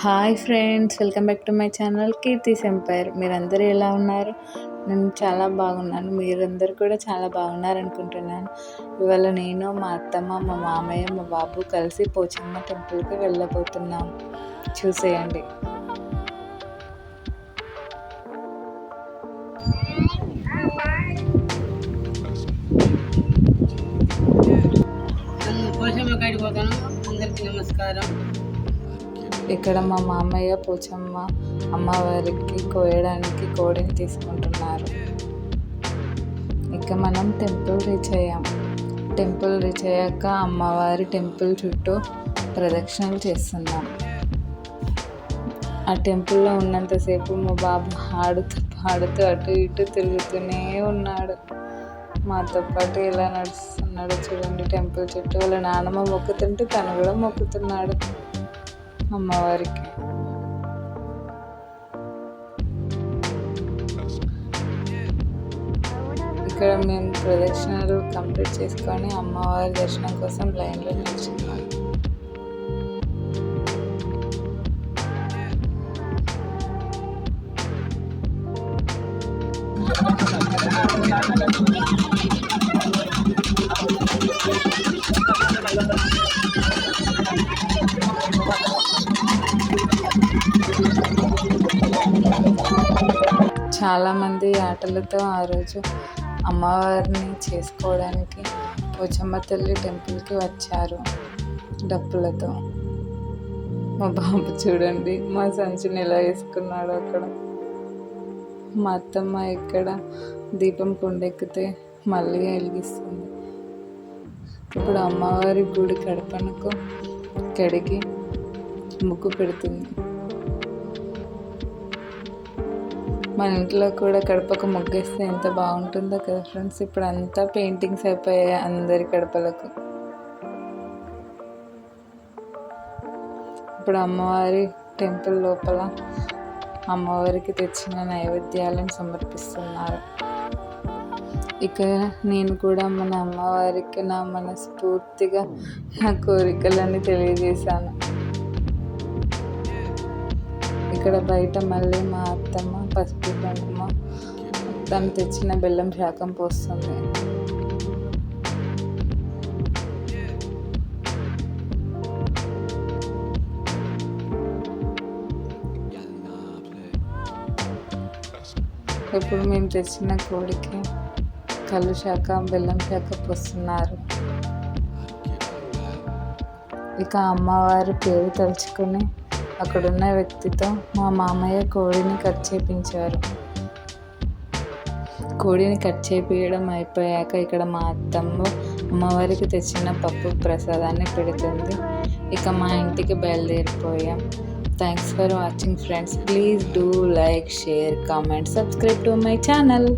Hi friends, welcome back to my channel Keerthi's Empire. మీరందరూ ఎలా ఉన్నారు? నేను చాలా బాగున్నాను. మీరందరూ కూడా చాలా బాగున్నారు అనుకుంటున్నాను. ఇవాళ నేను, మా అత్తమ్మ, మా మామయ్య, మా బాబు కలిసి పోచమ్మ టెంపుల్కి వెళ్ళబోతున్నాం. చూసేయండి. అందరికీ నమస్కారం. ఇక్కడ మా మామయ్య పోచమ్మ అమ్మవారికి కోయడానికి కోడిని తీసుకుంటున్నారు. ఇక మనం టెంపుల్ రీచ్ అయ్యాం. టెంపుల్ రీచ్ అయ్యాక అమ్మవారి టెంపుల్ చుట్టూ ప్రదక్షిణలు చేస్తున్నాం. ఆ టెంపుల్లో ఉన్నంతసేపు మా బాబు ఆడుతూ పాడుతూ అటు ఇటు తిరుగుతూనే ఉన్నాడు. మాతో పాటు ఎలా నడుస్తున్నాడో చూడండి. టెంపుల్ చుట్టూ వాళ్ళ నాన్నమ్మ మొక్కుతుంటే తను కూడా మొక్కుతున్నాడు అమ్మవారికి. ఇక్కడ మేము ప్రదక్షిణలు కంప్లీట్ చేసుకొని అమ్మవారి దర్శనం కోసం లైన్లో నిల్చున్నాం. చాలామంది ఆటలతో ఆ రోజు అమ్మవారిని చేసుకోవడానికి పోచమ్మ తల్లి టెంపుల్కి వచ్చారు డప్పులతో. మా బాబు చూడండి మా సంచిని ఎలా వేసుకున్నాడు అక్కడ. మా అత్తమ్మ ఇక్కడ దీపం కొండెక్కితే మళ్ళీ వెలిగిస్తుంది. ఇప్పుడు అమ్మవారి గుడి గడపనకు కడిగి ముగ్గు పెడుతుంది. మన ఇంట్లో కూడా గడపకు ముగ్గేస్తే ఎంత బాగుంటుందో కదా ఫ్రెండ్స్. ఇప్పుడు అంతా పెయింటింగ్స్ అయిపోయాయి అందరి గడపలకు. ఇప్పుడు అమ్మవారి టెంపుల్ లోపల అమ్మవారికి తెచ్చిన నైవేద్యాలను సమర్పిస్తున్నారు. ఇక నేను కూడా మన అమ్మవారికి నా మనస్ఫూర్తిగా నా కోరికలని తెలియజేశాను. ఇక్కడ బయట మళ్ళీ మా అత్తమ్మ పసుపు కుంకుమ తను తెచ్చిన బెల్లం శాకం పోస్తుంది. ఇప్పుడు మేము తెచ్చిన కోడికి కళ్ళు శాఖ బెల్లం శాఖ పోస్తున్నారు. ఇక అమ్మవారి పేరు తలుచుకొని అక్కడున్న వ్యక్తితో మా మామయ్య కోడిని కట్ చేయించారు. కోడిని కట్ చేయించడం అయిపోయాక ఇక్కడ మా అత్తమ్మ అమ్మవారికి తెచ్చిన పప్పు ప్రసాదాన్ని పెడుతుంది. ఇక మా ఇంటికి బయలుదేరిపోయాం. Thanks for watching friends. Please do like, share, comment, subscribe to my channel.